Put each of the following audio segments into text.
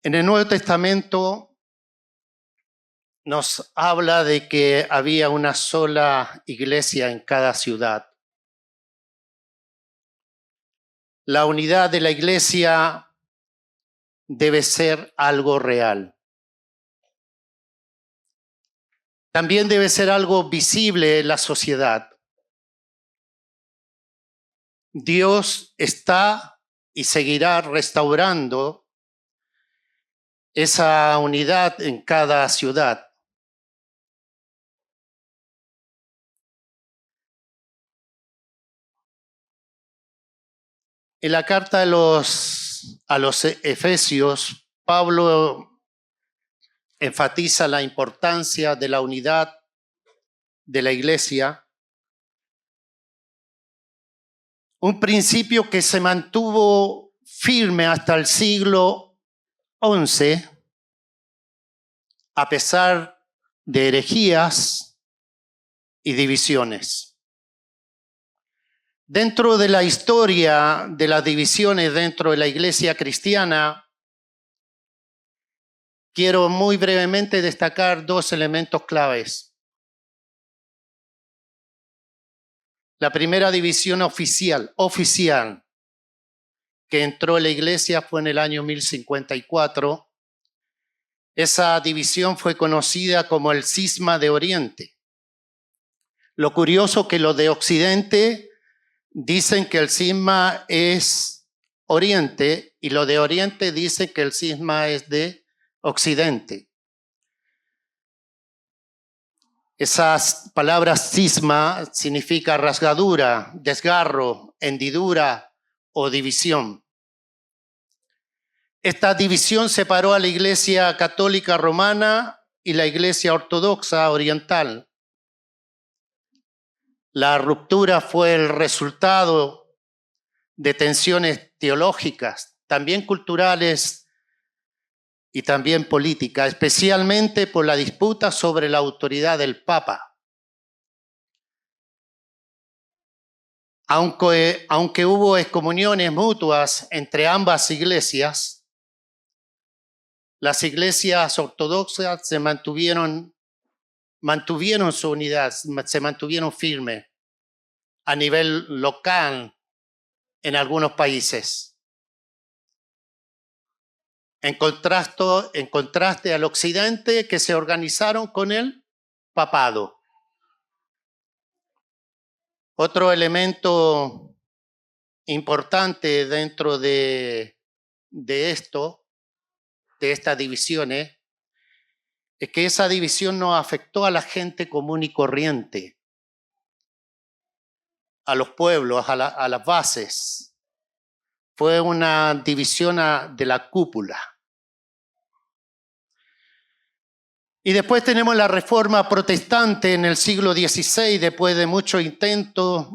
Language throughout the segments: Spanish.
En el Nuevo Testamento nos habla de que había una sola iglesia en cada ciudad. La unidad de la iglesia debe ser algo real. También debe ser algo visible en la sociedad. Dios está y seguirá restaurando esa unidad en cada ciudad. En la carta a los Efesios, Pablo enfatiza la importancia de la unidad de la iglesia, un principio que se mantuvo firme hasta el siglo XI, a pesar de herejías y divisiones. Dentro de la historia de las divisiones dentro de la iglesia cristiana, quiero muy brevemente destacar dos elementos claves. La primera división oficial que entró en la iglesia fue en el año 1054. Esa división fue conocida como el Cisma de Oriente. Lo curioso que los de Occidente dicen que el cisma es Oriente y los de Oriente dicen que el cisma es de Occidente. Esas palabras cisma significa rasgadura, desgarro, hendidura o división. Esta división separó a la Iglesia Católica Romana y la Iglesia Ortodoxa Oriental. La ruptura fue el resultado de tensiones teológicas, también culturales y también políticas, especialmente por la disputa sobre la autoridad del Papa. Aunque hubo excomuniones mutuas entre ambas iglesias, las iglesias ortodoxas se mantuvieron su unidad, se mantuvieron firmes a nivel local en algunos países. En contraste al occidente, que se organizaron con el papado. Otro elemento importante dentro de estas divisiones, es que esa división no afectó a la gente común y corriente, a los pueblos, a las bases. Fue una división de la cúpula. Y después tenemos la Reforma Protestante en el siglo XVI, después de muchos intentos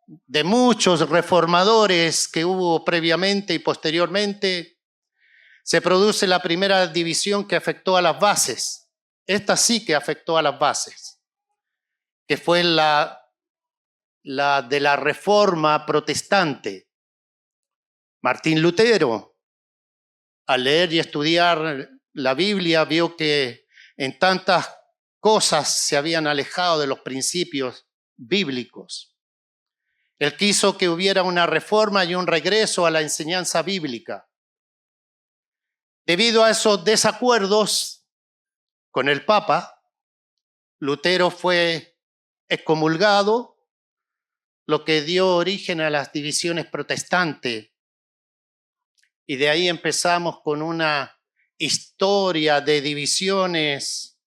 de muchos reformadores que hubo previamente y posteriormente, se produce la primera división que afectó a las bases. Esta sí que afectó a las bases, que fue la de la Reforma Protestante. Martín Lutero, al leer y estudiar la Biblia, vio que en tantas cosas se habían alejado de los principios bíblicos. Él quiso que hubiera una reforma y un regreso a la enseñanza bíblica. Debido a esos desacuerdos con el Papa, Lutero fue excomulgado, lo que dio origen a las divisiones protestantes. Y de ahí empezamos con una historia de divisiones,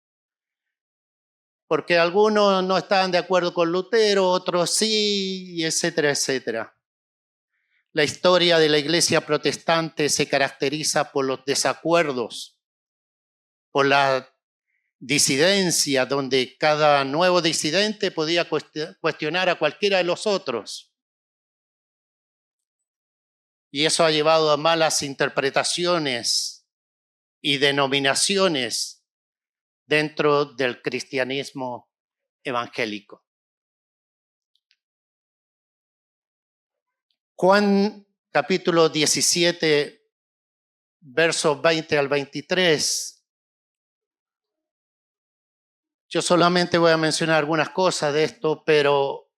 porque algunos no estaban de acuerdo con Lutero, otros sí, y etcétera, etcétera. La historia de la iglesia protestante se caracteriza por los desacuerdos, por la disidencia, donde cada nuevo disidente podía cuestionar a cualquiera de los otros. Y eso ha llevado a malas interpretaciones y denominaciones dentro del cristianismo evangélico. Juan capítulo 17, versos 20 al 23. Yo solamente voy a mencionar algunas cosas de esto, pero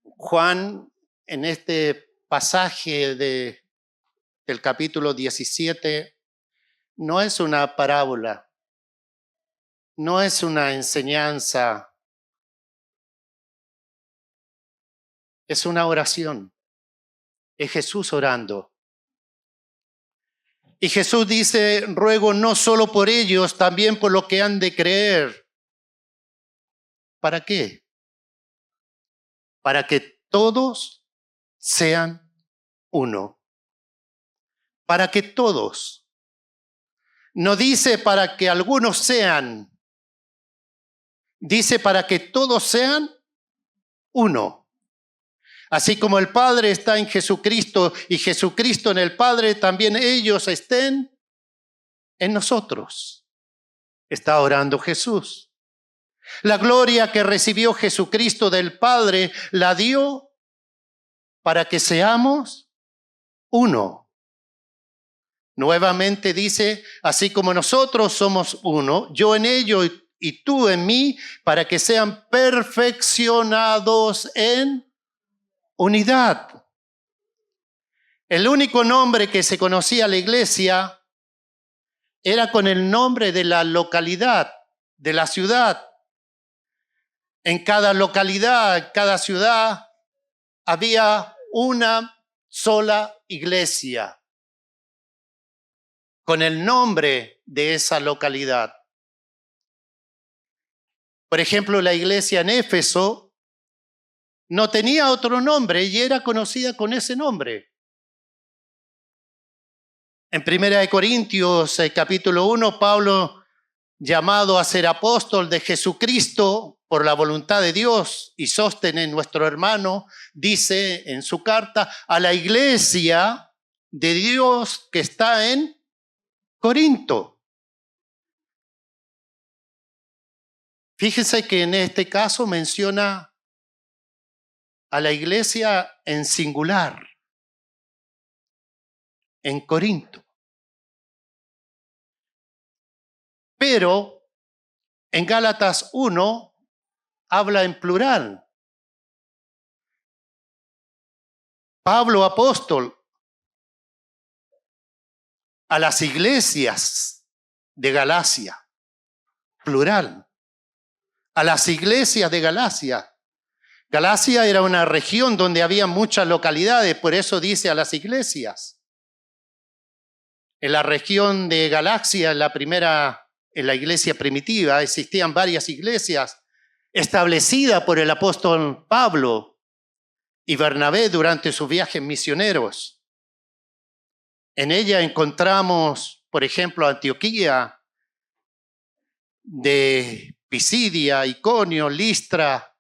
Juan, en este pasaje del capítulo 17, no es una parábola, no es una enseñanza, es una oración. Es Jesús orando. Y Jesús dice, ruego no solo por ellos, también por lo que han de creer. ¿Para qué? Para que todos sean uno. Para que todos. No dice para que algunos sean. Dice para que todos sean uno. Así como el Padre está en Jesucristo y Jesucristo en el Padre, también ellos estén en nosotros. Está orando Jesús. La gloria que recibió Jesucristo del Padre la dio para que seamos uno. Nuevamente dice, así como nosotros somos uno, yo en ellos y tú en mí, para que sean perfeccionados en unidad. El único nombre que se conocía a la iglesia era con el nombre de la localidad, de la ciudad. En cada localidad, en cada ciudad, había una sola iglesia con el nombre de esa localidad. Por ejemplo, la iglesia en Éfeso no tenía otro nombre y era conocida con ese nombre. En 1 Corintios capítulo 1, Pablo, llamado a ser apóstol de Jesucristo por la voluntad de Dios y sostén nuestro hermano, dice en su carta a la iglesia de Dios que está en Corinto. Fíjense que en este caso menciona a la iglesia en singular, en Corinto. Pero en Gálatas 1 habla en plural. Pablo apóstol a las iglesias de Galacia, plural. A las iglesias de Galacia. Galacia era una región donde había muchas localidades, por eso dice a las iglesias. En la región de Galacia, en la iglesia primitiva, existían varias iglesias establecidas por el apóstol Pablo y Bernabé durante sus viajes misioneros. En ella encontramos, por ejemplo, Antioquía, de Pisidia, Iconio, Listra,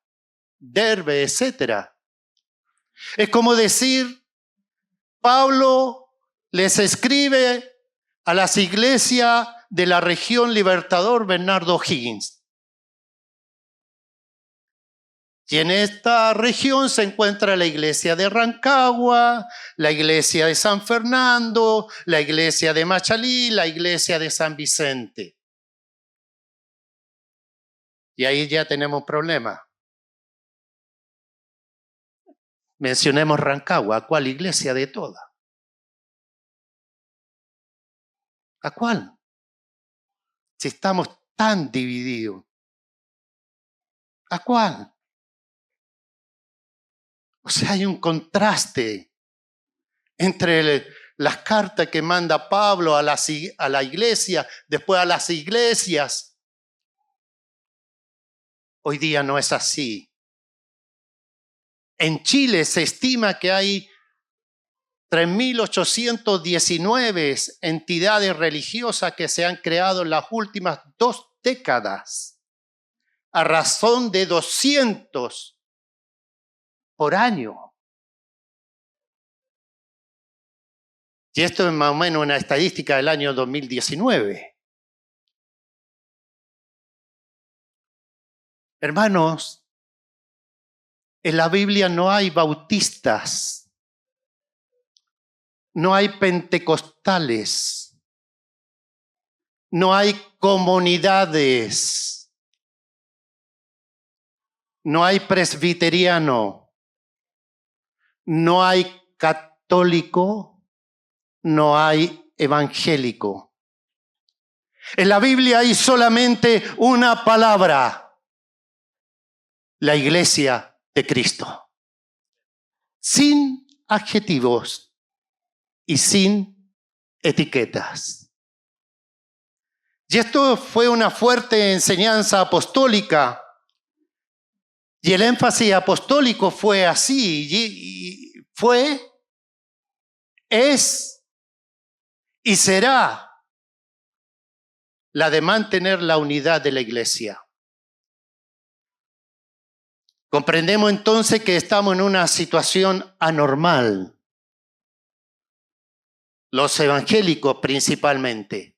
Derbe, etc. Es como decir, Pablo les escribe a las iglesias de la región Libertador Bernardo O'Higgins. Y en esta región se encuentra la iglesia de Rancagua, la iglesia de San Fernando, la iglesia de Machalí, la iglesia de San Vicente. Y ahí ya tenemos problema. Mencionemos Rancagua, ¿a cuál iglesia de todas? ¿A cuál? Si estamos tan divididos. ¿A cuál? O sea, hay un contraste entre las cartas que manda Pablo a la iglesia, después a las iglesias. Hoy día no es así. En Chile se estima que hay 3.819 entidades religiosas que se han creado en las últimas 2 décadas, a razón de 200 por año. Y esto es más o menos una estadística del año 2019. Hermanos, en la Biblia no hay bautistas, no hay pentecostales, no hay comunidades, no hay presbiteriano, no hay católico, no hay evangélico. En la Biblia hay solamente una palabra: la Iglesia de Cristo. Sin adjetivos y sin etiquetas. Y esto fue una fuerte enseñanza apostólica. Y el énfasis apostólico fue así. Y fue, es y será la de mantener la unidad de la iglesia. Comprendemos entonces que estamos en una situación anormal. Los evangélicos principalmente.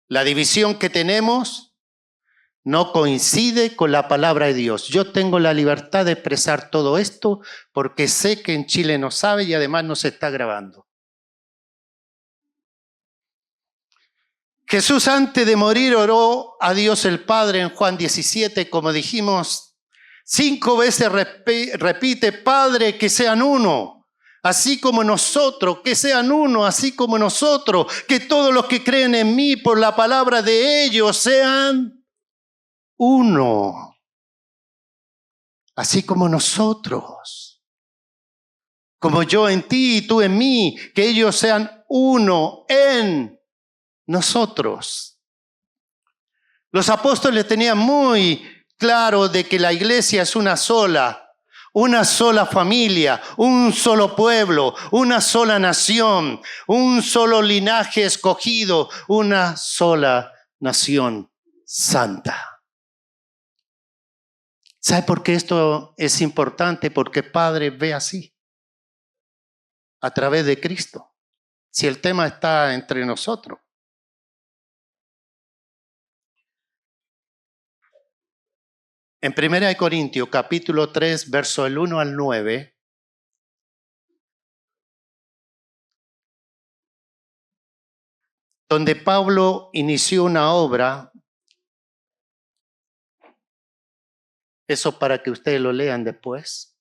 La división que tenemos no coincide con la palabra de Dios. Yo tengo la libertad de expresar todo esto porque sé que en Chile no sabe y además no se está grabando. Jesús antes de morir oró a Dios el Padre en Juan 17, como dijimos, 5 veces repite: Padre, que sean uno, así como nosotros, que sean uno, así como nosotros, que todos los que creen en mí por la palabra de ellos sean uno, así como nosotros, como yo en ti y tú en mí, que ellos sean uno en nosotros. Los apóstoles tenían muy claro de que la iglesia es una sola familia, un solo pueblo, una sola nación, un solo linaje escogido, una sola nación santa. ¿Sabe por qué esto es importante? Porque el Padre ve así, a través de Cristo. Si el tema está entre nosotros. En 1 Corintios capítulo 3, verso del 1 al 9, donde Pablo inició una obra, eso para que ustedes lo lean después,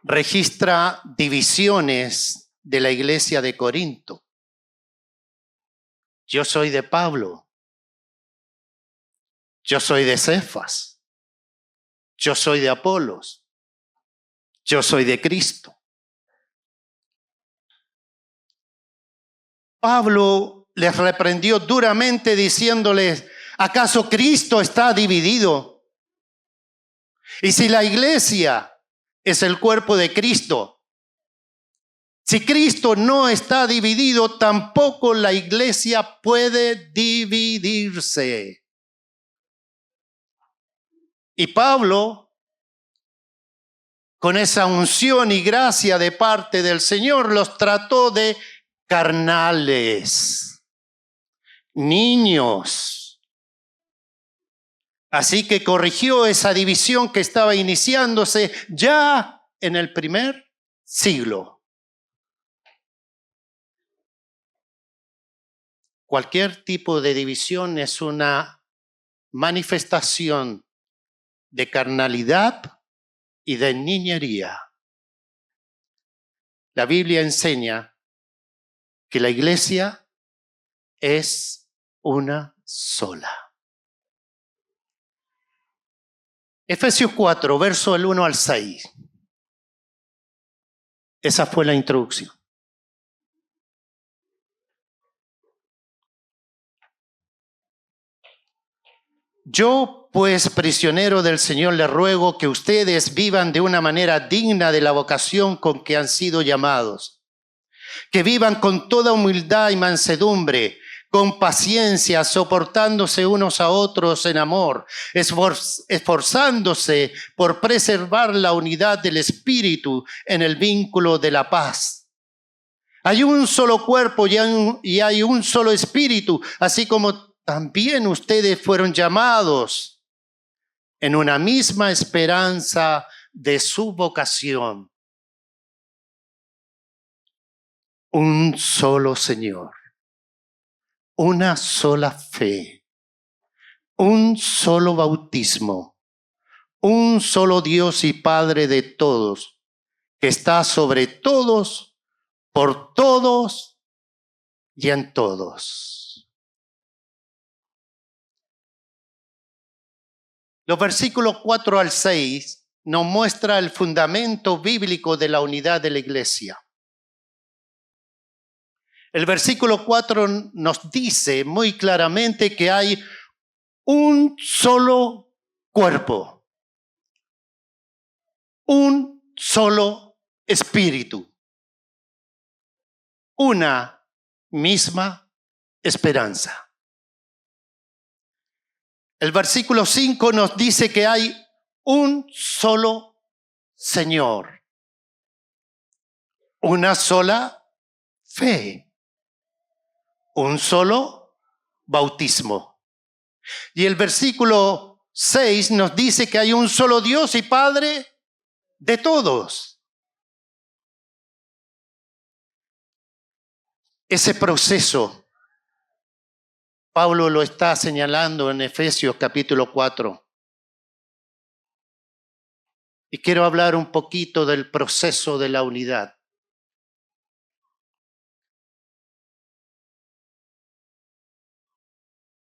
registra divisiones de la iglesia de Corinto. Yo soy de Pablo, yo soy de Cefas, yo soy de Apolos, yo soy de Cristo. Pablo les reprendió duramente diciéndoles: ¿acaso Cristo está dividido? Y si la iglesia es el cuerpo de Cristo, si Cristo no está dividido, tampoco la iglesia puede dividirse. Y Pablo, con esa unción y gracia de parte del Señor, los trató de carnales, niños. Así que corrigió esa división que estaba iniciándose ya en el primer siglo. Cualquier tipo de división es una manifestación de carnalidad y de niñería. La Biblia enseña que la iglesia es una sola. Efesios 4, verso del 1 al 6. Esa fue la introducción. Yo, pues, prisionero del Señor, les ruego que ustedes vivan de una manera digna de la vocación con que han sido llamados. Que vivan con toda humildad y mansedumbre, con paciencia, soportándose unos a otros en amor, esforzándose por preservar la unidad del Espíritu en el vínculo de la paz. Hay un solo cuerpo y hay un solo Espíritu, así como también ustedes fueron llamados en una misma esperanza de su vocación. Un solo Señor, una sola fe, un solo bautismo, un solo Dios y Padre de todos, que está sobre todos, por todos y en todos. Los versículos 4 al 6 nos muestra el fundamento bíblico de la unidad de la iglesia. El versículo 4 nos dice muy claramente que hay un solo cuerpo, un solo espíritu, una misma esperanza. El versículo 5 nos dice que hay un solo Señor, una sola fe, un solo bautismo. Y el versículo 6 nos dice que hay un solo Dios y Padre de todos. Ese proceso Pablo lo está señalando en Efesios capítulo 4. Y quiero hablar un poquito del proceso de la unidad.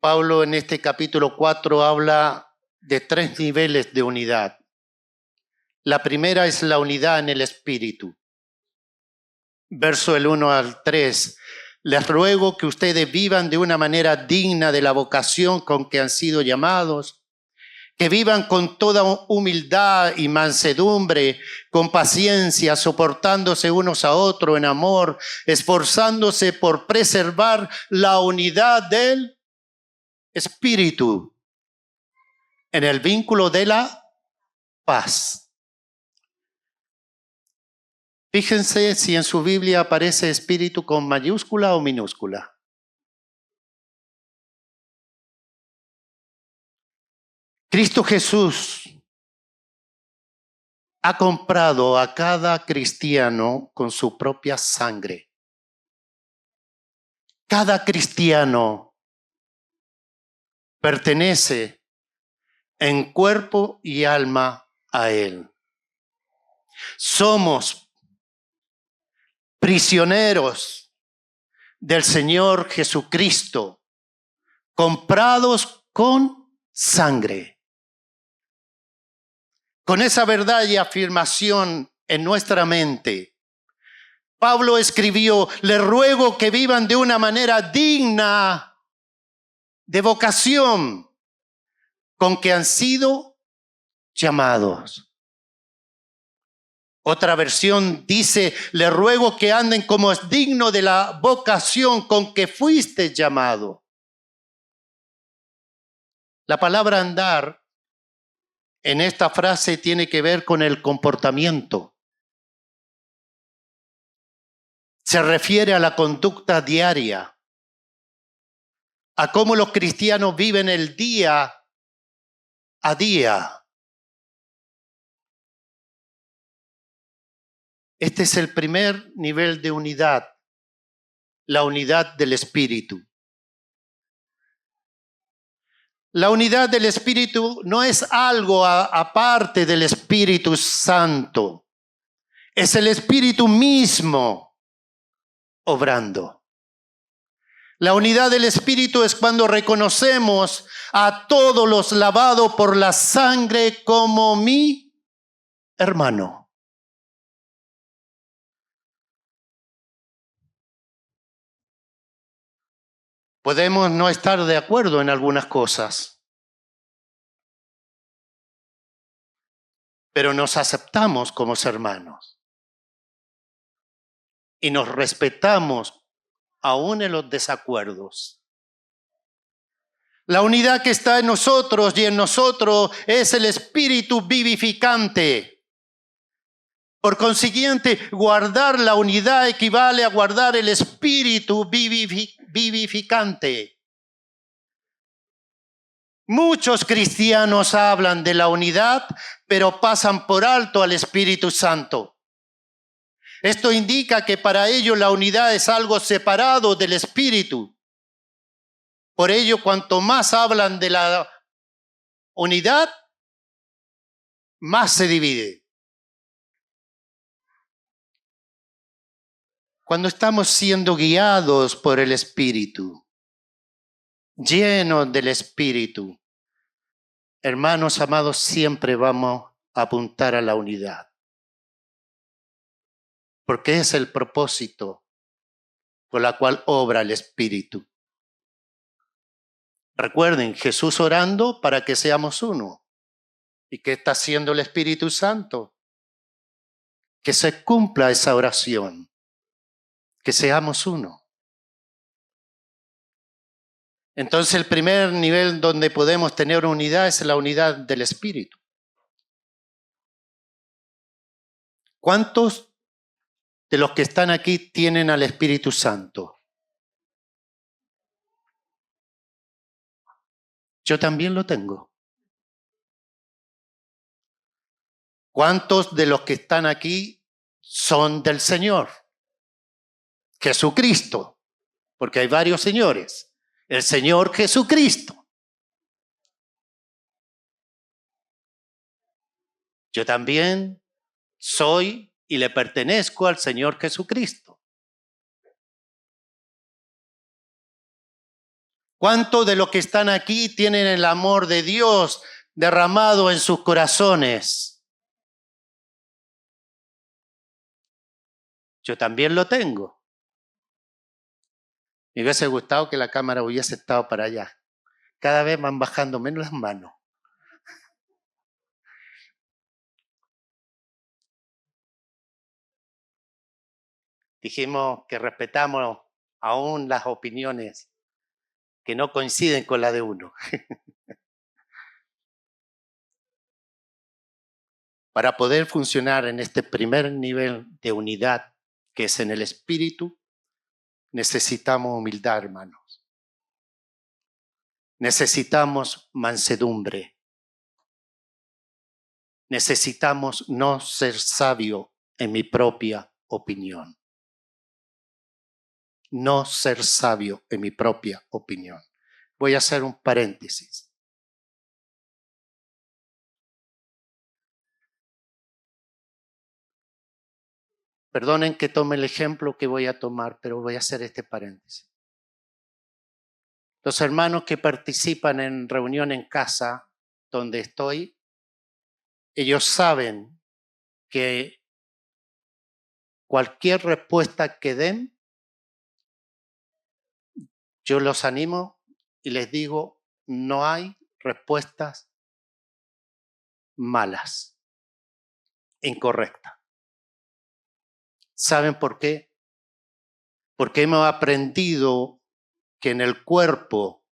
Pablo en este capítulo 4 habla de 3 niveles de unidad. La primera es la unidad en el espíritu. Verso del 1 al 3. Les ruego que ustedes vivan de una manera digna de la vocación con que han sido llamados, que vivan con toda humildad y mansedumbre, con paciencia, soportándose unos a otros en amor, esforzándose por preservar la unidad del espíritu en el vínculo de la paz. Fíjense si en su Biblia aparece espíritu con mayúscula o minúscula. Cristo Jesús ha comprado a cada cristiano con su propia sangre. Cada cristiano pertenece en cuerpo y alma a Él. Somos prisioneros del Señor Jesucristo, comprados con sangre. Con esa verdad y afirmación en nuestra mente, Pablo escribió: les ruego que vivan de una manera digna de vocación con que han sido llamados. Otra versión dice: les ruego que anden como es digno de la vocación con que fuiste llamado. La palabra andar en esta frase tiene que ver con el comportamiento. Se refiere a la conducta diaria, a cómo los cristianos viven el día a día. Este es el primer nivel de unidad, la unidad del Espíritu. La unidad del Espíritu no es algo aparte del Espíritu Santo. Es el Espíritu mismo obrando. La unidad del Espíritu es cuando reconocemos a todos los lavados por la sangre como mi hermano. Podemos no estar de acuerdo en algunas cosas, pero nos aceptamos como hermanos y nos respetamos aún en los desacuerdos. La unidad que está en nosotros y en nosotros es el espíritu vivificante. Por consiguiente, guardar la unidad equivale a guardar el espíritu vivificante. Muchos cristianos hablan de la unidad, pero pasan por alto al Espíritu Santo. Esto indica que para ellos la unidad es algo separado del Espíritu. Por ello, cuanto más hablan de la unidad, más se divide. Cuando estamos siendo guiados por el Espíritu, llenos del Espíritu, hermanos amados, siempre vamos a apuntar a la unidad. Porque es el propósito por la cual obra el Espíritu. Recuerden, Jesús orando para que seamos uno. ¿Y qué está haciendo el Espíritu Santo? Que se cumpla esa oración, que seamos uno. Entonces el primer nivel donde podemos tener unidad es la unidad del Espíritu. ¿Cuántos de los que están aquí tienen al Espíritu Santo? Yo también lo tengo. ¿Cuántos de los que están aquí son del Señor? Jesucristo, porque hay varios señores. El Señor Jesucristo. Yo también soy y le pertenezco al Señor Jesucristo. ¿Cuántos de los que están aquí tienen el amor de Dios derramado en sus corazones? Yo también lo tengo. Me hubiese gustado que la cámara hubiese estado para allá. Cada vez van bajando menos las manos. Dijimos que respetamos aún las opiniones que no coinciden con la de uno. Para poder funcionar en este primer nivel de unidad, que es en el Espíritu, necesitamos humildad, hermanos. Necesitamos mansedumbre. Necesitamos no ser sabio en mi propia opinión. No ser sabio en mi propia opinión. Voy a hacer un paréntesis. Perdonen que tome el ejemplo que voy a tomar, pero voy a hacer este paréntesis. Los hermanos que participan en reunión en casa donde estoy, ellos saben que cualquier respuesta que den, yo los animo y les digo, no hay respuestas malas, incorrectas. ¿Saben por qué? Porque hemos aprendido que en el cuerpo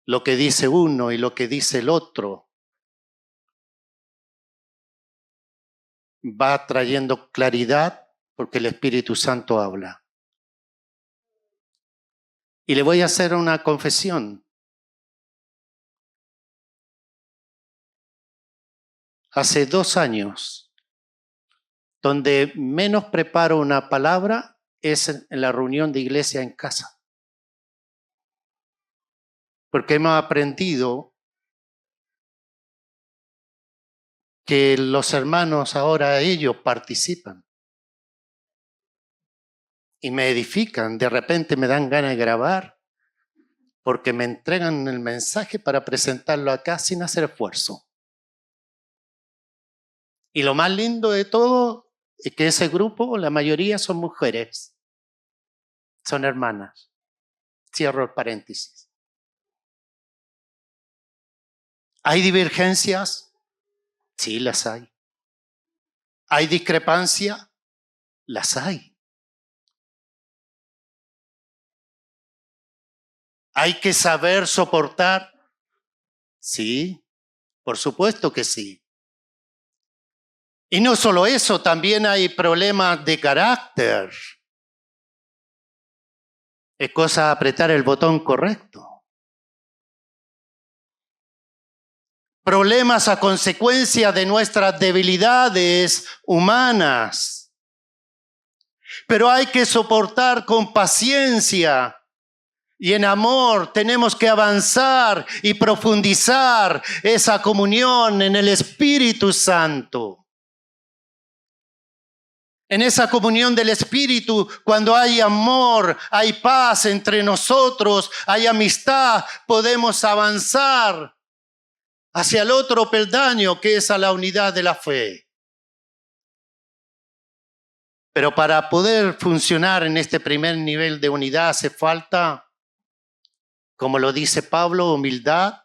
lo que dice uno y lo que dice el otro va trayendo claridad porque el Espíritu Santo habla. Y le voy a hacer una confesión. Hace 2 años, donde menos preparo una palabra es en la reunión de iglesia en casa. Porque hemos aprendido que los hermanos ahora ellos participan y me edifican. De repente me dan ganas de grabar porque me entregan el mensaje para presentarlo acá sin hacer esfuerzo. Y lo más lindo de todo es que ese grupo, la mayoría son mujeres, son hermanas. Cierro el paréntesis. ¿Hay divergencias? Sí, las hay. ¿Hay discrepancia? Las hay. ¿Hay que saber soportar? Sí, por supuesto que sí. Y no solo eso, también hay problemas de carácter. Es cosa de apretar el botón correcto. Problemas a consecuencia de nuestras debilidades humanas. Pero hay que soportar con paciencia Y en amor tenemos que avanzar y profundizar esa comunión en el Espíritu Santo. En esa comunión del Espíritu, cuando hay amor, hay paz entre nosotros, hay amistad, podemos avanzar hacia el otro peldaño que es a la unidad de la fe. Pero para poder funcionar en este primer nivel de unidad hace falta, como lo dice Pablo, humildad,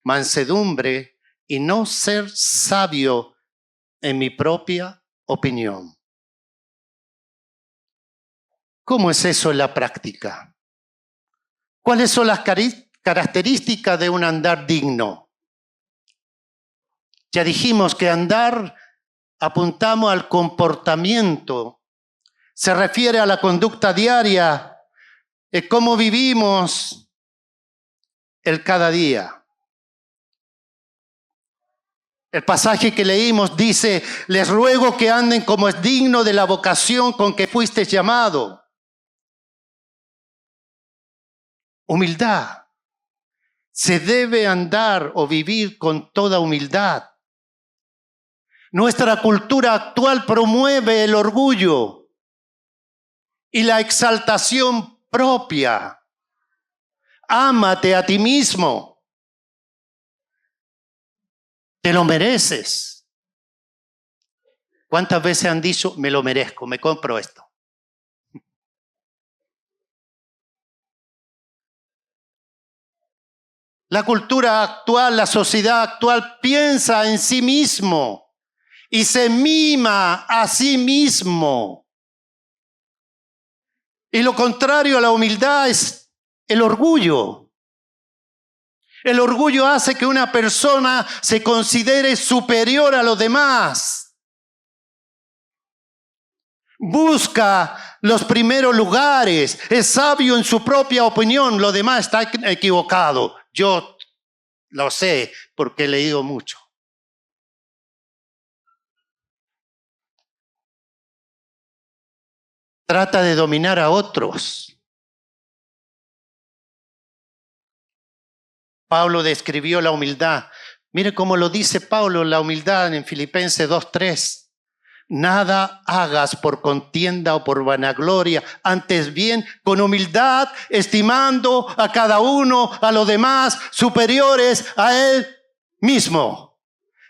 mansedumbre y no ser sabio en mi propia opinión. ¿Cómo es eso en la práctica? ¿Cuáles son las características de un andar digno? Ya dijimos que andar apuntamos al comportamiento. Se refiere a la conducta diaria, cómo vivimos el cada día. El pasaje que leímos dice, les ruego que anden como es digno de la vocación con que fuiste llamado. Humildad. Se debe andar o vivir con toda humildad. Nuestra cultura actual promueve el orgullo y la exaltación propia. Ámate a ti mismo. Te lo mereces. ¿Cuántas veces han dicho, me lo merezco, me compro esto? La cultura actual, la sociedad actual piensa en sí mismo y se mima a sí mismo. Y lo contrario a la humildad es el orgullo. El orgullo hace que una persona se considere superior a los demás. Busca los primeros lugares, es sabio en su propia opinión, lo demás está equivocado. Yo lo sé porque he leído mucho. Trata de dominar a otros. Pablo describió la humildad. Mire cómo lo dice Pablo, la humildad en Filipenses 2:3. Nada hagas por contienda o por vanagloria, antes bien con humildad, estimando a cada uno, a los demás, superiores a él mismo.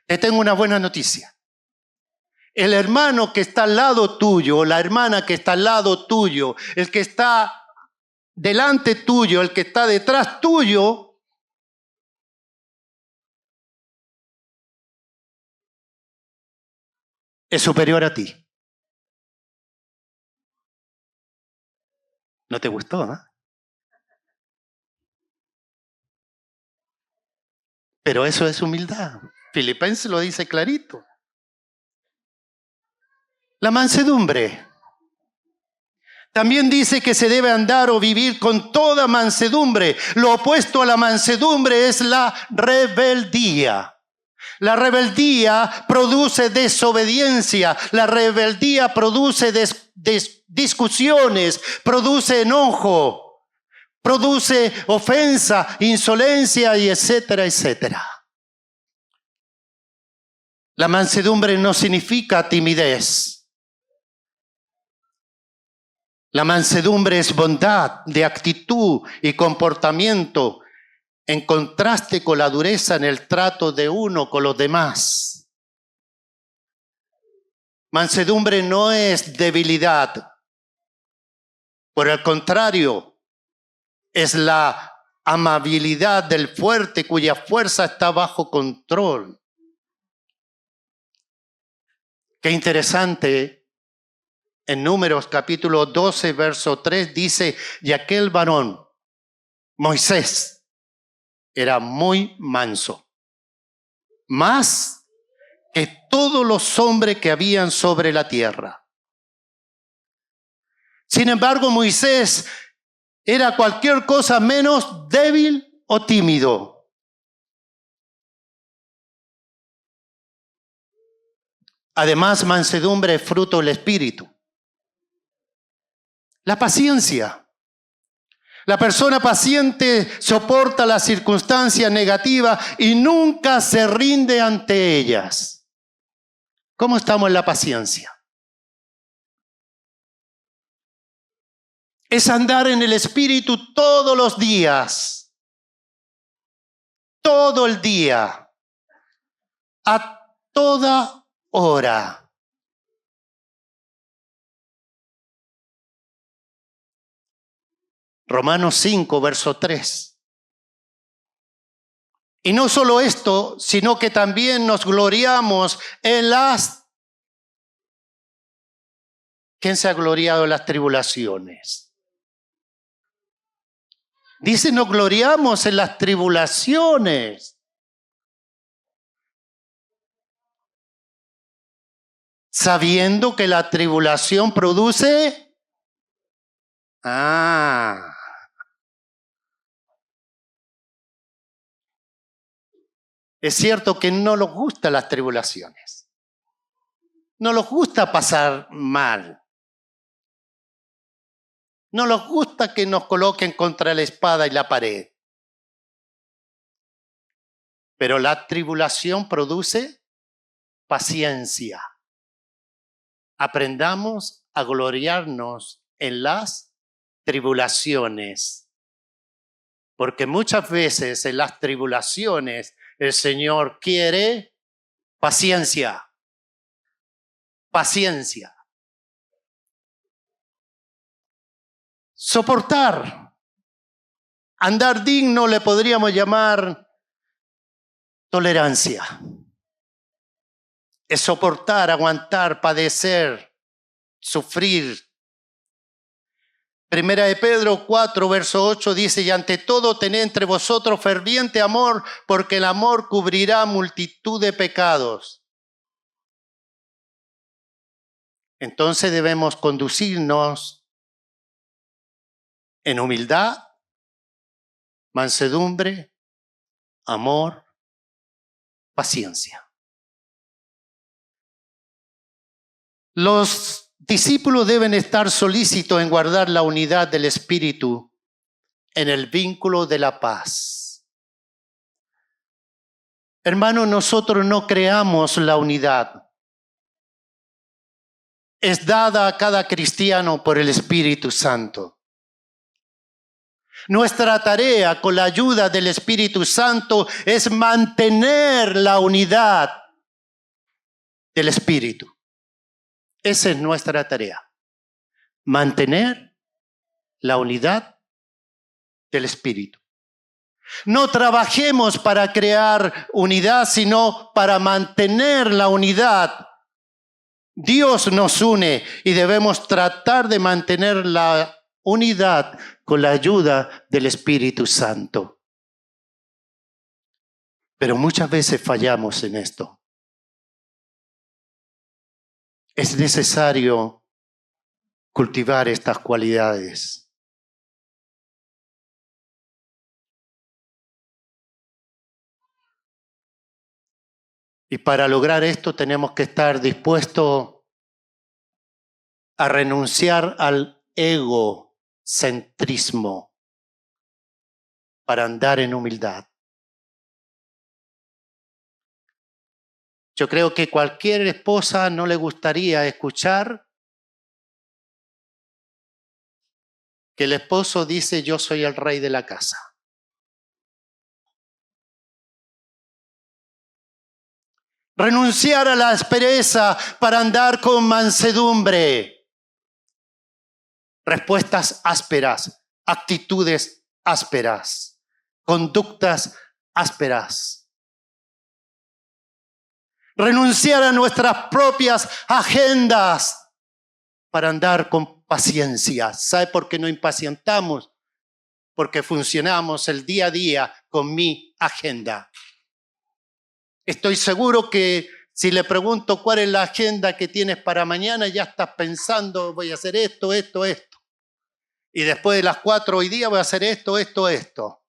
Te tengo una buena noticia. El hermano que está al lado tuyo, la hermana que está al lado tuyo, el que está delante tuyo, el que está detrás tuyo, es superior a ti. ¿No te gustó, no? Pero eso es humildad. Filipenses lo dice clarito. La mansedumbre. También dice que se debe andar o vivir con toda mansedumbre. Lo opuesto a la mansedumbre es la rebeldía. La rebeldía produce desobediencia. La rebeldía produce discusiones, produce enojo, produce ofensa, insolencia y etcétera, etcétera. La mansedumbre no significa timidez. La mansedumbre es bondad de actitud y comportamiento en contraste con la dureza en el trato de uno con los demás. Mansedumbre no es debilidad. Por el contrario, es la amabilidad del fuerte cuya fuerza está bajo control. Qué interesante. En Números capítulo 12, verso 3 dice, y aquel varón, Moisés, era muy manso, más que todos los hombres que habían sobre la tierra. Sin embargo, Moisés era cualquier cosa menos débil o tímido. Además, mansedumbre es fruto del Espíritu. La paciencia. La persona paciente soporta las circunstancias negativas y nunca se rinde ante ellas. ¿Cómo estamos en la paciencia? Es andar en el Espíritu todos los días, todo el día, a toda hora. Romanos 5, verso 3. Y no solo esto, sino que también nos gloriamos en las... ¿Quién se ha gloriado en las tribulaciones? Dice, nos gloriamos en las tribulaciones. Sabiendo que la tribulación produce... Es cierto que no nos gustan las tribulaciones. No nos gusta pasar mal. No nos gusta que nos coloquen contra la espada y la pared. Pero la tribulación produce paciencia. Aprendamos a gloriarnos en las tribulaciones. Porque muchas veces en las tribulaciones el Señor quiere paciencia. Paciencia. Soportar. Andar digno le podríamos llamar tolerancia. Es soportar, aguantar, padecer, sufrir. Primera de Pedro 4, verso 8 dice, y ante todo tened entre vosotros ferviente amor, porque el amor cubrirá multitud de pecados. Entonces debemos conducirnos en humildad, mansedumbre, amor, paciencia. Los discípulos deben estar solícitos en guardar la unidad del Espíritu en el vínculo de la paz. Hermanos, nosotros no creamos la unidad. Es dada a cada cristiano por el Espíritu Santo. Nuestra tarea con la ayuda del Espíritu Santo es mantener la unidad del Espíritu. Esa es nuestra tarea. Mantener la unidad del Espíritu. No trabajemos para crear unidad, sino para mantener la unidad. Dios nos une y debemos tratar de mantener la unidad con la ayuda del Espíritu Santo. Pero muchas veces fallamos en esto. Es necesario cultivar estas cualidades. Y para lograr esto tenemos que estar dispuestos a renunciar al egocentrismo para andar en humildad. Yo creo que cualquier esposa no le gustaría escuchar que el esposo dice yo soy el rey de la casa. Renunciar a la aspereza para andar con mansedumbre. Respuestas ásperas, actitudes ásperas, conductas ásperas. Renunciar a nuestras propias agendas para andar con paciencia. ¿Sabe por qué no impacientamos? Porque funcionamos el día a día con mi agenda. Estoy seguro que si le pregunto cuál es la agenda que tienes para mañana, ya estás pensando, voy a hacer esto, esto, esto. Y después de las 4 hoy día voy a hacer esto, esto, esto.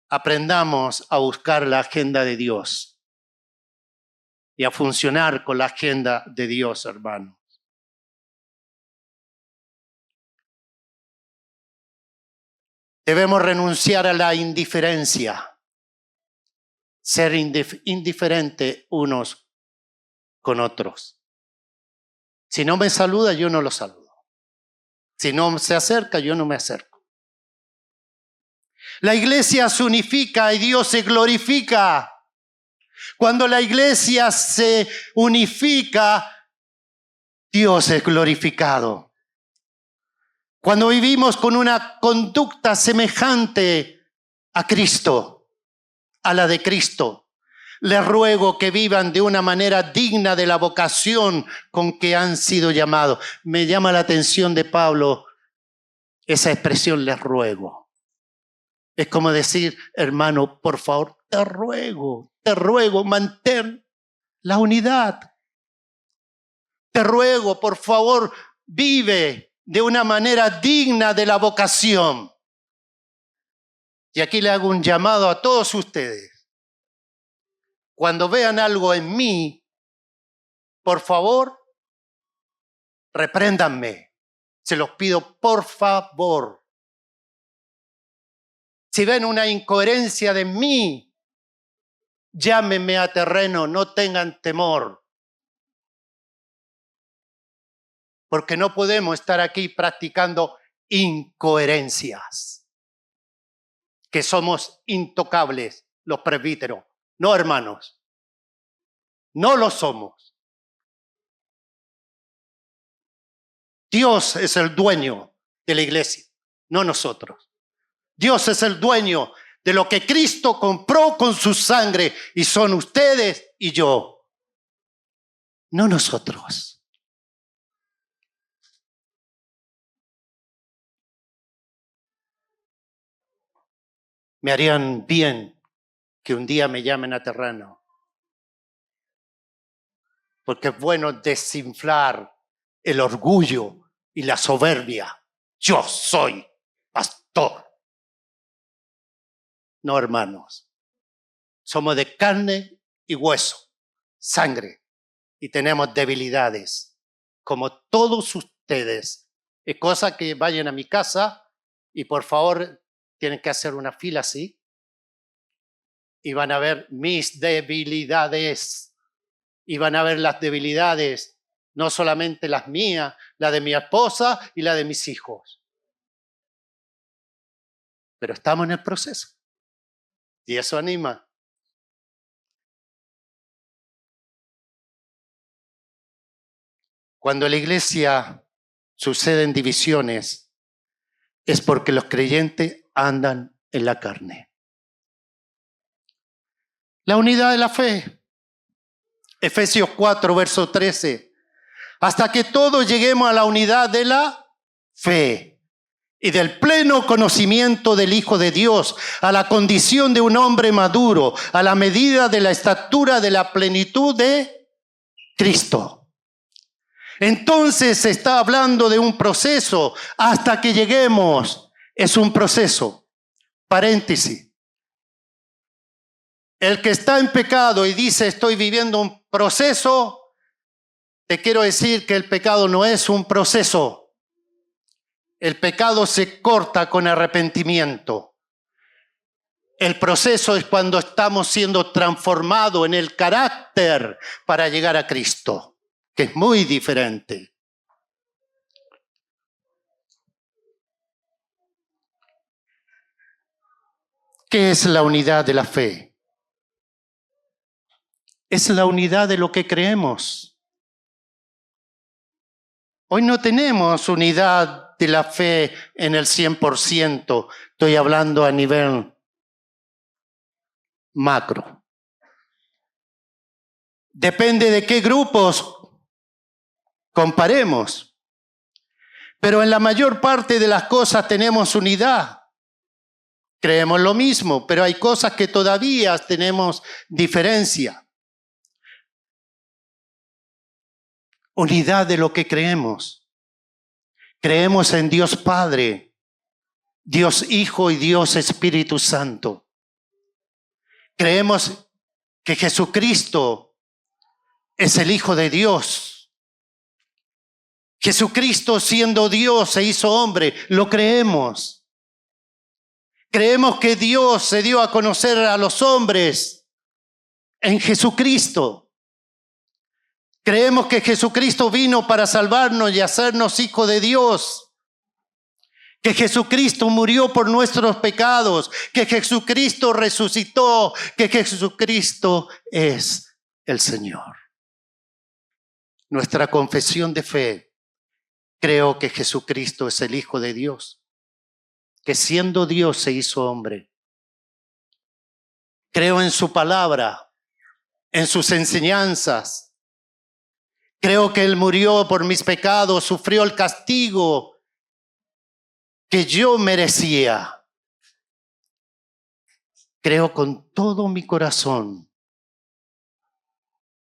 Aprendamos a buscar la agenda de Dios y a funcionar con la agenda de Dios, hermano. Debemos renunciar a la indiferencia, ser indiferente unos con otros. Si no me saluda, yo no lo saludo. Si no se acerca, yo no me acerco. La iglesia se unifica y Dios se glorifica. Cuando la iglesia se unifica, Dios es glorificado. Cuando vivimos con una conducta semejante a Cristo, a la de Cristo, les ruego que vivan de una manera digna de la vocación con que han sido llamados. Me llama la atención de Pablo esa expresión, les ruego. Es como decir, hermano, por favor, te ruego, mantén la unidad. Te ruego, por favor, vive de una manera digna de la vocación. Y aquí le hago un llamado a todos ustedes. Cuando vean algo en mí, por favor, repréndanme. Se los pido, por favor. Si ven una incoherencia de mí, llámenme a terreno, no tengan temor. Porque no podemos estar aquí practicando incoherencias. Que somos intocables los presbíteros. No, hermanos. No lo somos. Dios es el dueño de la iglesia, no nosotros. Dios es el dueño de lo que Cristo compró con su sangre y son ustedes y yo. No nosotros. Me harían bien que un día me llamen a terreno. Porque es bueno desinflar el orgullo y la soberbia. Yo soy pastor. No, hermanos. Somos de carne y hueso, sangre. Y tenemos debilidades, como todos ustedes. Es cosa que vayan a mi casa y por favor tienen que hacer una fila así. Y van a ver mis debilidades. Y van a ver las debilidades, no solamente las mías, la de mi esposa y la de mis hijos. Pero estamos en el proceso. Y eso anima. Cuando en la iglesia suceden divisiones, es porque los creyentes andan en la carne. La unidad de la fe. Efesios 4, verso 13. Hasta que todos lleguemos a la unidad de la fe y del pleno conocimiento del Hijo de Dios, a la condición de un hombre maduro, a la medida de la estatura de la plenitud de Cristo. Entonces se está hablando de un proceso hasta que lleguemos. Es un proceso. Paréntesis. El que está en pecado y dice estoy viviendo un proceso, te quiero decir que el pecado no es un proceso. El pecado se corta con arrepentimiento. El proceso es cuando estamos siendo transformados en el carácter para llegar a Cristo, que es muy diferente. ¿Qué es la unidad de la fe? Es la unidad de lo que creemos. Hoy no tenemos unidad de la fe en el 100%. Estoy hablando a nivel macro. Depende de qué grupos comparemos. Pero en la mayor parte de las cosas tenemos unidad. Creemos lo mismo, pero hay cosas que todavía tenemos diferencia. Unidad de lo que creemos. Creemos en Dios Padre, Dios Hijo y Dios Espíritu Santo. Creemos que Jesucristo es el Hijo de Dios. Jesucristo siendo Dios se hizo hombre, lo creemos. Creemos que Dios se dio a conocer a los hombres en Jesucristo. Creemos que Jesucristo vino para salvarnos y hacernos hijos de Dios. Que Jesucristo murió por nuestros pecados. Que Jesucristo resucitó. Que Jesucristo es el Señor. Nuestra confesión de fe. Creo que Jesucristo es el Hijo de Dios. Que siendo Dios se hizo hombre. Creo en su palabra, en sus enseñanzas. Creo que Él murió por mis pecados, sufrió el castigo que yo merecía. Creo con todo mi corazón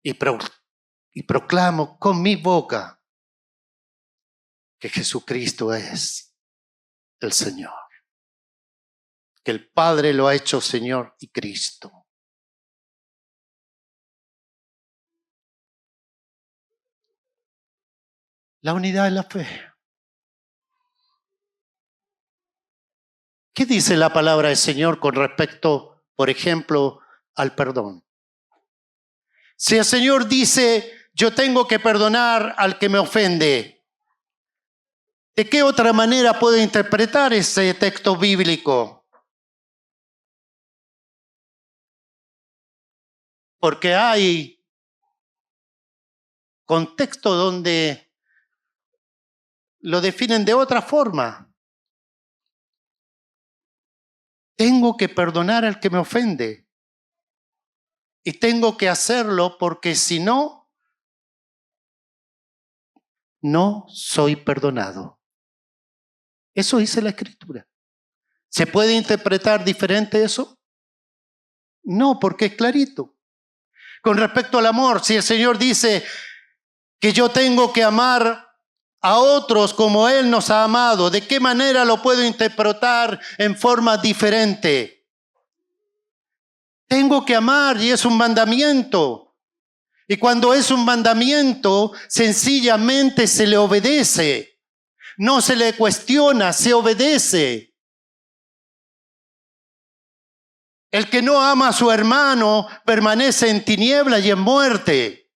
y proclamo con mi boca que Jesucristo es el Señor. Que el Padre lo ha hecho Señor y Cristo. La unidad de la fe. ¿Qué dice la palabra del Señor con respecto, por ejemplo, al perdón? Si el Señor dice, yo tengo que perdonar al que me ofende, ¿de qué otra manera puedo interpretar ese texto bíblico? Porque hay contextos donde lo definen de otra forma. Tengo que perdonar al que me ofende. Y tengo que hacerlo porque si no, no soy perdonado. Eso dice la Escritura. ¿Se puede interpretar diferente eso? No, porque es clarito. Con respecto al amor, si el Señor dice que yo tengo que amar a otros como Él nos ha amado, ¿de qué manera lo puedo interpretar en forma diferente? Tengo que amar y es un mandamiento. Y cuando es un mandamiento, sencillamente se le obedece. No se le cuestiona, se obedece. El que no ama a su hermano permanece en tiniebla y en muerte.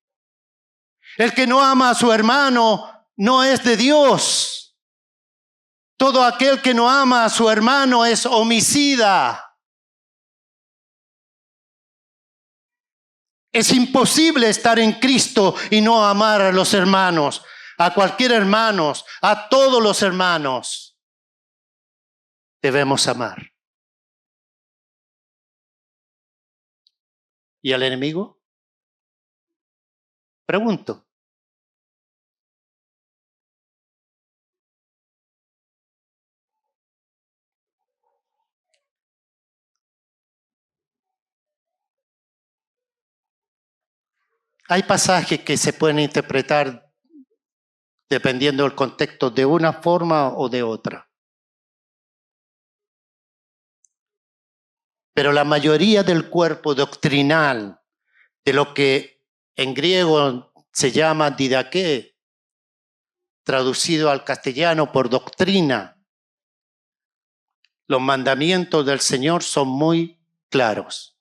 El que no ama a su hermano no es de Dios. Todo aquel que no ama a su hermano es homicida. Es imposible estar en Cristo y no amar a los hermanos, a cualquier hermano, a todos los hermanos. Debemos amar. ¿Y al enemigo? Pregunto. Hay pasajes que se pueden interpretar dependiendo del contexto de una forma o de otra. Pero la mayoría del cuerpo doctrinal de lo que en griego se llama didaqué, traducido al castellano por doctrina, los mandamientos del Señor son muy claros.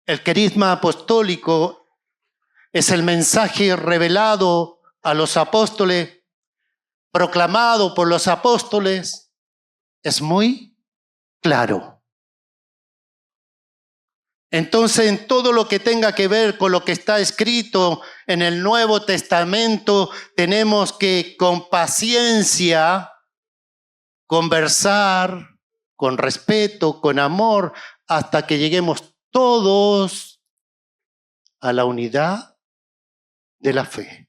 El carisma apostólico es el mensaje revelado a los apóstoles, proclamado por los apóstoles, es muy claro. Entonces, en todo lo que tenga que ver con lo que está escrito en el Nuevo Testamento, tenemos que con paciencia conversar, con respeto, con amor, hasta que lleguemos todos a la unidad de la fe.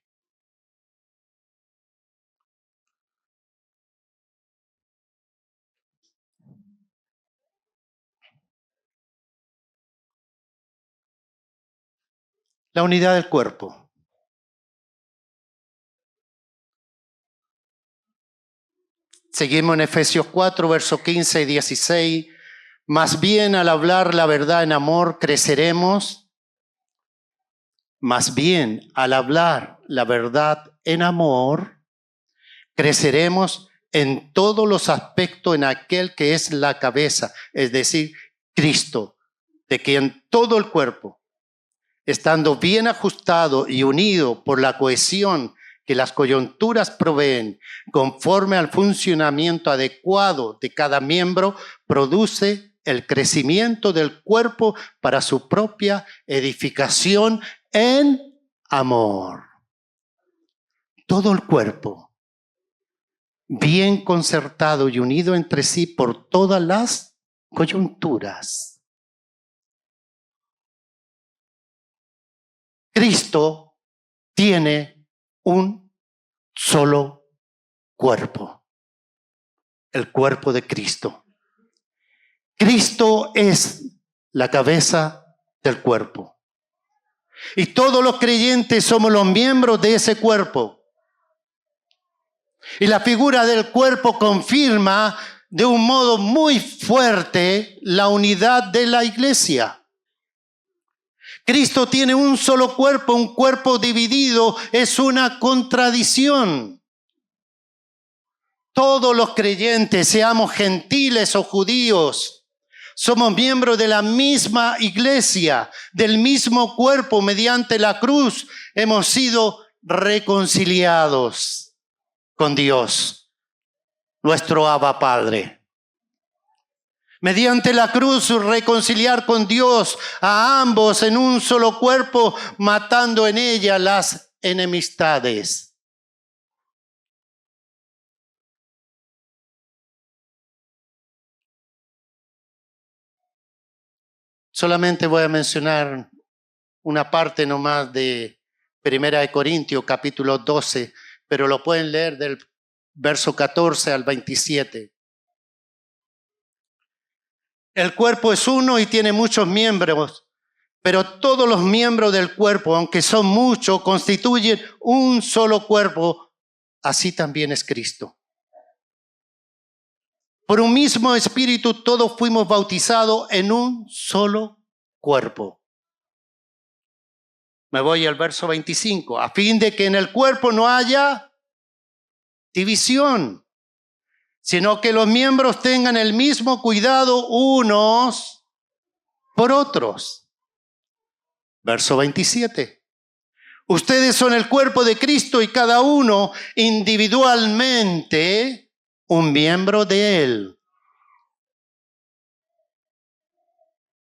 La unidad del cuerpo. Seguimos en Efesios 4, versos 15 y 16. Más bien al hablar la verdad en amor creceremos. Más bien al hablar la verdad en amor creceremos en todos los aspectos en aquel que es la cabeza, es decir, Cristo, de quien todo el cuerpo, estando bien ajustado y unido por la cohesión que las coyunturas proveen, conforme al funcionamiento adecuado de cada miembro, produce el crecimiento del cuerpo para su propia edificación en amor. Todo el cuerpo, bien concertado y unido entre sí por todas las coyunturas. Cristo tiene un solo cuerpo, el cuerpo de Cristo. Cristo es la cabeza del cuerpo. Y todos los creyentes somos los miembros de ese cuerpo. Y la figura del cuerpo confirma de un modo muy fuerte la unidad de la iglesia. Cristo tiene un solo cuerpo, un cuerpo dividido es una contradicción. Todos los creyentes, seamos gentiles o judíos, somos miembros de la misma iglesia, del mismo cuerpo. Mediante la cruz hemos sido reconciliados con Dios, nuestro Abba Padre. Mediante la cruz reconciliar con Dios a ambos en un solo cuerpo, matando en ella las enemistades. Solamente voy a mencionar una parte nomás de 1 Corintios capítulo 12, pero lo pueden leer del verso 14 al 27. El cuerpo es uno y tiene muchos miembros, pero todos los miembros del cuerpo, aunque son muchos, constituyen un solo cuerpo. Así también es Cristo. Por un mismo espíritu todos fuimos bautizados en un solo cuerpo. Me voy al verso 25. A fin de que en el cuerpo no haya división, sino que los miembros tengan el mismo cuidado unos por otros. Verso 27. Ustedes son el cuerpo de Cristo y cada uno individualmente un miembro de Él.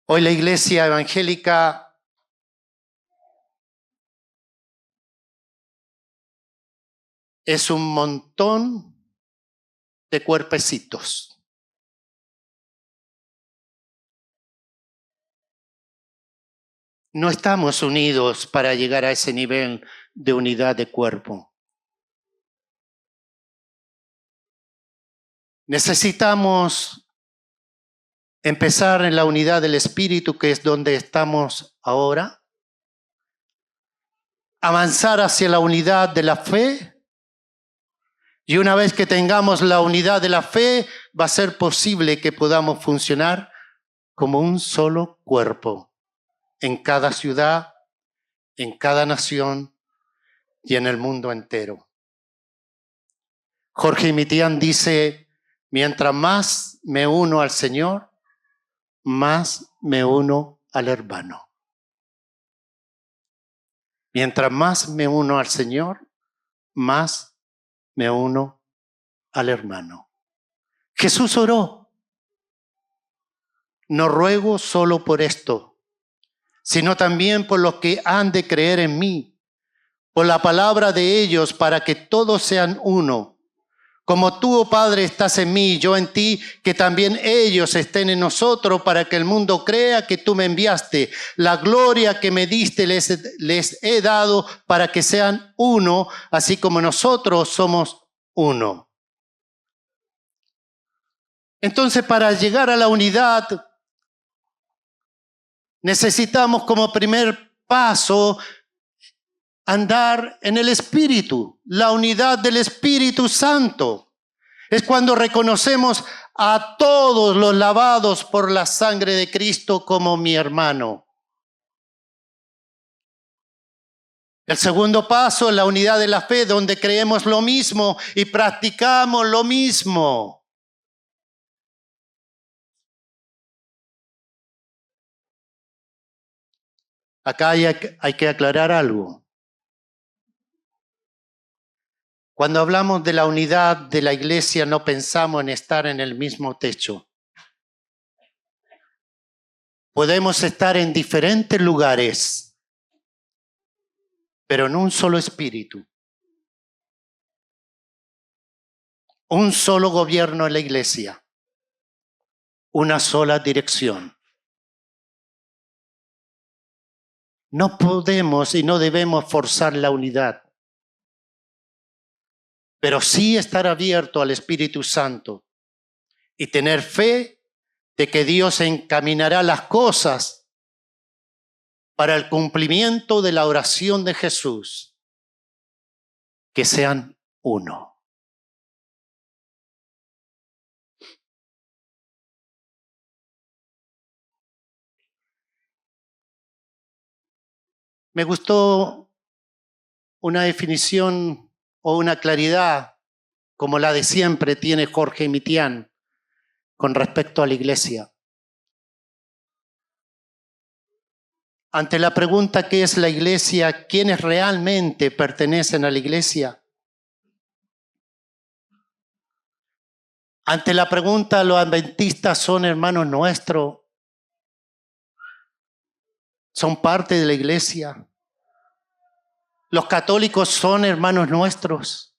Hoy la iglesia evangélica es un montón de cuerpecitos. No estamos unidos para llegar a ese nivel de unidad de cuerpo. Necesitamos empezar en la unidad del Espíritu, que es donde estamos ahora. Avanzar hacia la unidad de la fe. Y una vez que tengamos la unidad de la fe, va a ser posible que podamos funcionar como un solo cuerpo en cada ciudad, en cada nación y en el mundo entero. Jorge Mitián dice, mientras más me uno al Señor, más me uno al hermano. Mientras más me uno al Señor, más me uno al hermano. Jesús oró. No ruego solo por esto, sino también por los que han de creer en mí, por la palabra de ellos, para que todos sean uno. Como tú, oh Padre, estás en mí y yo en ti, que también ellos estén en nosotros, para que el mundo crea que tú me enviaste. La gloria que me diste les he dado para que sean uno, así como nosotros somos uno. Entonces, para llegar a la unidad, necesitamos como primer paso andar en el Espíritu, la unidad del Espíritu Santo. Es cuando reconocemos a todos los lavados por la sangre de Cristo como mi hermano. El segundo paso, la unidad de la fe, donde creemos lo mismo y practicamos lo mismo. Acá hay que aclarar algo. Cuando hablamos de la unidad de la iglesia, no pensamos en estar en el mismo techo. Podemos estar en diferentes lugares, pero en un solo espíritu. Un solo gobierno en la iglesia. Una sola dirección. No podemos y no debemos forzar la unidad, pero sí estar abierto al Espíritu Santo y tener fe de que Dios encaminará las cosas para el cumplimiento de la oración de Jesús, que sean uno. Me gustó una definición o una claridad como la de siempre tiene Jorge Mitián con respecto a la iglesia. Ante la pregunta ¿qué es la iglesia? ¿Quiénes realmente pertenecen a la iglesia? Ante la pregunta ¿los adventistas son hermanos nuestros? ¿Son parte de la iglesia? ¿Los católicos son hermanos nuestros?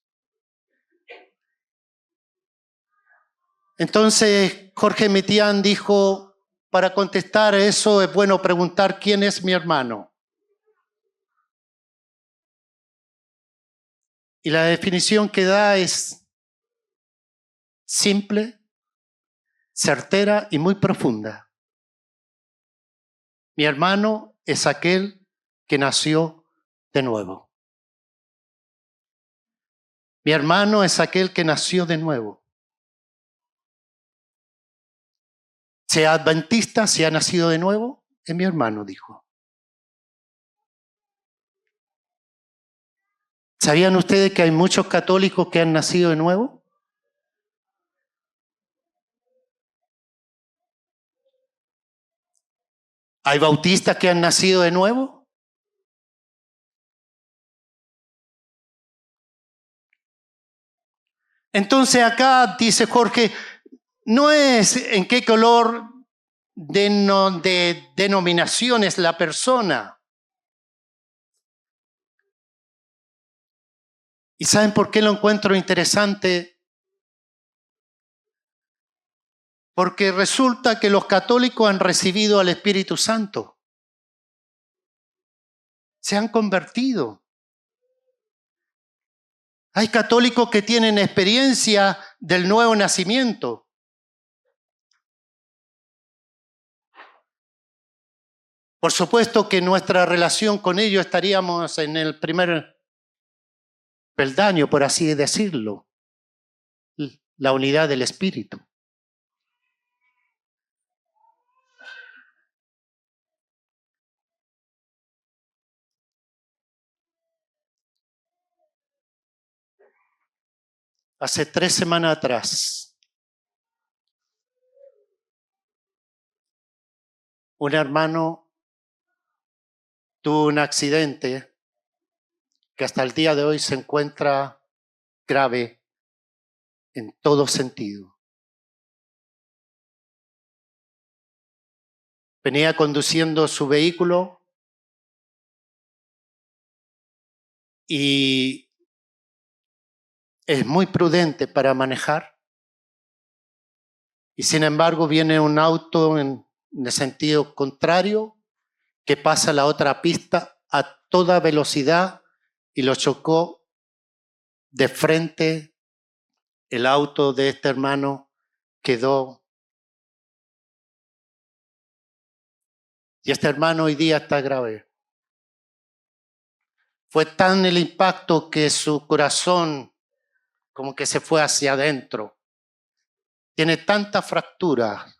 Entonces Jorge Mitián dijo, para contestar eso es bueno preguntar quién es mi hermano. Y la definición que da es simple, certera y muy profunda. Mi hermano es aquel que nació de nuevo. Mi hermano es aquel que nació de nuevo. Sea adventista, si ha nacido de nuevo, es mi hermano, dijo. ¿Sabían ustedes que hay muchos católicos que han nacido de nuevo? ¿Hay bautistas que han nacido de nuevo? Entonces acá, dice Jorge, no es en qué color de denominación es la persona. ¿Y saben por qué lo encuentro interesante? Porque resulta que los católicos han recibido al Espíritu Santo. Se han convertido. Hay católicos que tienen experiencia del nuevo nacimiento. Por supuesto que nuestra relación con ellos estaríamos en el primer peldaño, por así decirlo, la unidad del Espíritu. Hace 3 semanas atrás, un hermano tuvo un accidente que hasta el día de hoy se encuentra grave en todo sentido. Venía conduciendo su vehículo y es muy prudente para manejar. Y sin embargo viene un auto en el sentido contrario que pasa la otra pista a toda velocidad y lo chocó de frente. El auto de este hermano quedó. Y este hermano hoy día está grave. Fue tan el impacto que su corazón como que se fue hacia adentro. Tiene tanta fractura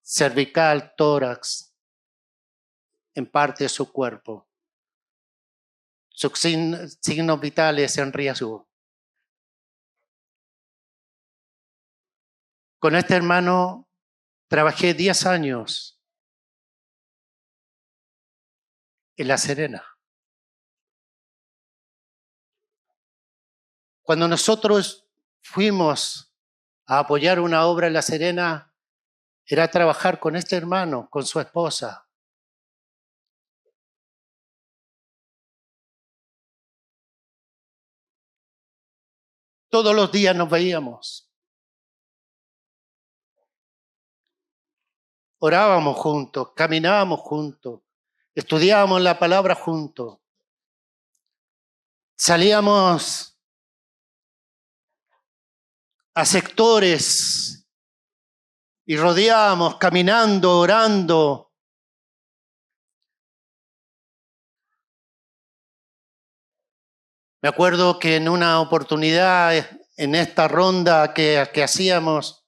cervical, tórax, en parte de su cuerpo. sus signos vitales en riesgo. Con este hermano trabajé 10 años en La Serena. Cuando nosotros fuimos a apoyar una obra en La Serena, era trabajar con este hermano, con su esposa. Todos los días nos veíamos. Orábamos juntos, caminábamos juntos, estudiábamos la palabra juntos. Salíamos a sectores y rodeábamos, caminando, orando. Me acuerdo que en una oportunidad, en esta ronda que hacíamos,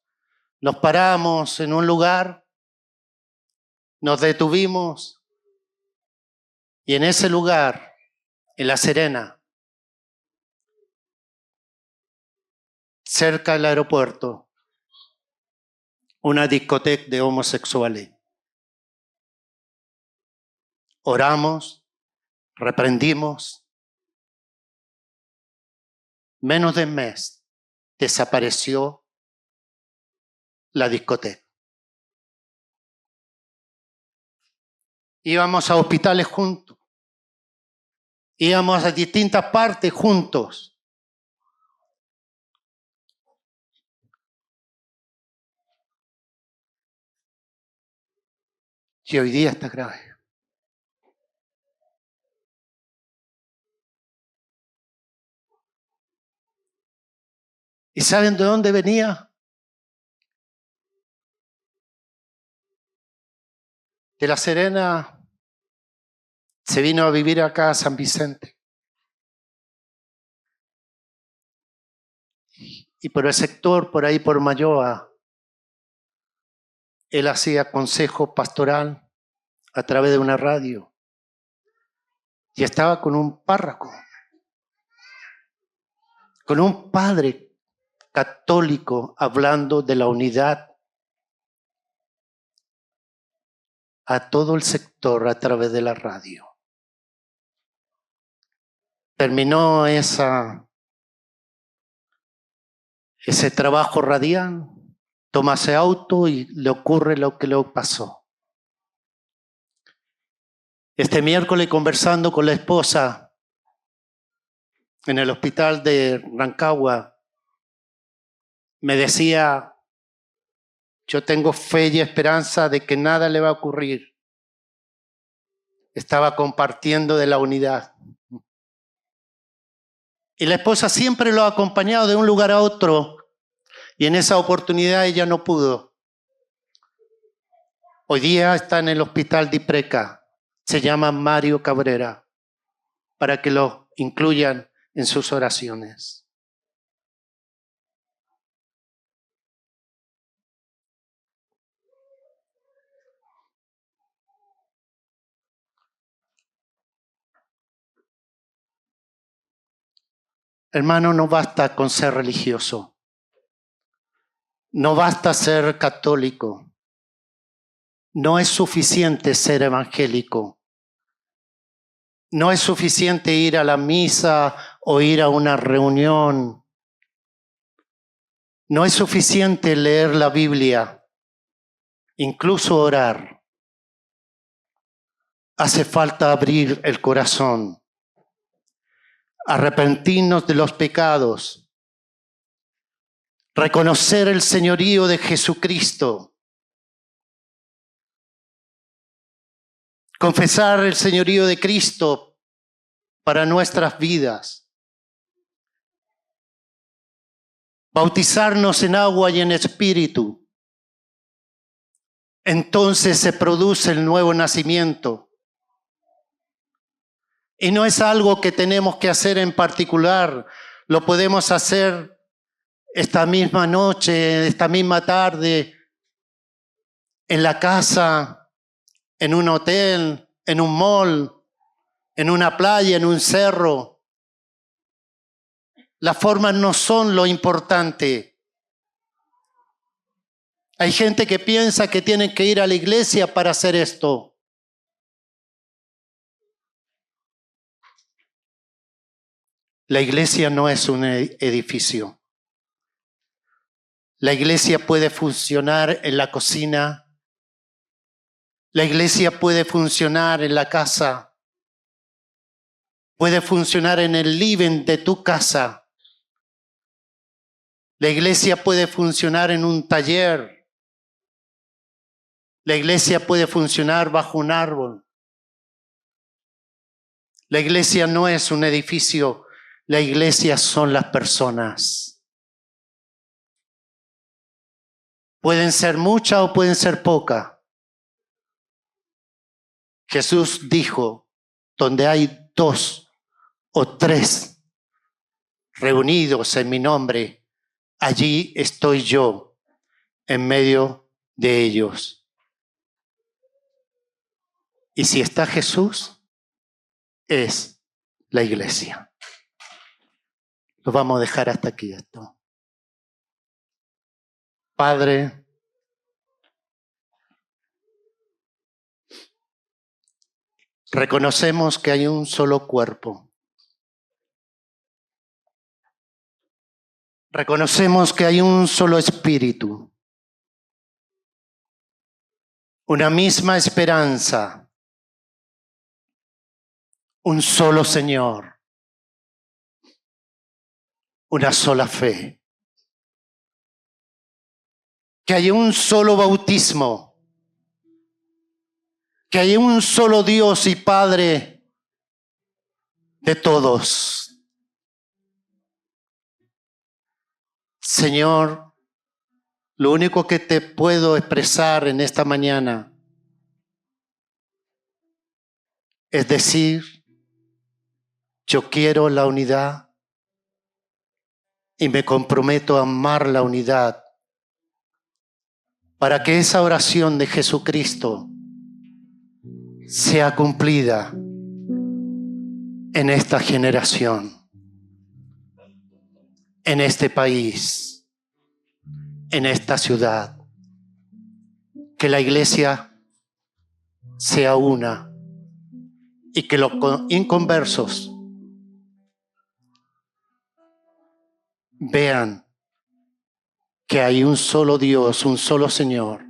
nos paramos en un lugar, nos detuvimos y en ese lugar, en La Serena, cerca del aeropuerto, una discoteca de homosexuales. Oramos, reprendimos. Menos de un mes desapareció la discoteca. Íbamos a hospitales juntos. Íbamos a distintas partes juntos. Y hoy día está grave. ¿Y saben de dónde venía? De La Serena se vino a vivir acá a San Vicente. Y por el sector, por ahí por Malloa, él hacía consejo pastoral a través de una radio. Y estaba con un párroco, con un padre católico hablando de la unidad a todo el sector a través de la radio. Terminó ese trabajo radial, toma ese auto y le ocurre lo que le pasó. Este miércoles, conversando con la esposa en el hospital de Rancagua, me decía: yo tengo fe y esperanza de que nada le va a ocurrir. Estaba compartiendo de la unidad. Y la esposa siempre lo ha acompañado de un lugar a otro. Y en esa oportunidad ella no pudo. Hoy día está en el hospital de Ipreca. Se llama Mario Cabrera. Para que lo incluyan en sus oraciones. Hermano, no basta con ser religioso. No basta ser católico. No es suficiente ser evangélico. No es suficiente ir a la misa o ir a una reunión. No es suficiente leer la Biblia, incluso orar. Hace falta abrir el corazón, arrepentirnos de los pecados, reconocer el señorío de Jesucristo, confesar el señorío de Cristo para nuestras vidas, bautizarnos en agua y en espíritu. Entonces se produce el nuevo nacimiento. Y no es algo que tenemos que hacer en particular, lo podemos hacer esta misma noche, esta misma tarde, en la casa, en un hotel, en un mall, en una playa, en un cerro. Las formas no son lo importante. Hay gente que piensa que tienen que ir a la iglesia para hacer esto. La iglesia no es un edificio. La iglesia puede funcionar en la cocina. La iglesia puede funcionar en la casa. Puede funcionar en el living de tu casa. La iglesia puede funcionar en un taller. La iglesia puede funcionar bajo un árbol. La iglesia no es un edificio. La iglesia son las personas. Pueden ser muchas o pueden ser pocas. Jesús dijo, donde hay 2 o 3 reunidos en mi nombre, allí estoy yo en medio de ellos. Y si está Jesús, es la iglesia. Lo vamos a dejar hasta aquí esto. Padre, reconocemos que hay un solo cuerpo. Reconocemos que hay un solo espíritu. Una misma esperanza. Un solo Señor. Una sola fe. Que hay un solo bautismo. Que hay un solo Dios y Padre de todos. Señor, lo único que te puedo expresar en esta mañana es decir, yo quiero la unidad y me comprometo a amar la unidad para que esa oración de Jesucristo sea cumplida en esta generación, en este país, en esta ciudad. Que la iglesia sea una y que los inconversos vean que hay un solo Dios, un solo Señor,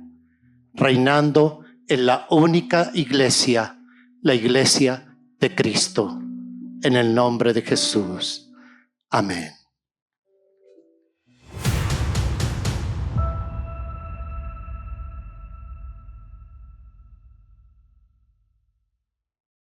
reinando en la única iglesia, la iglesia de Cristo. En el nombre de Jesús. Amén.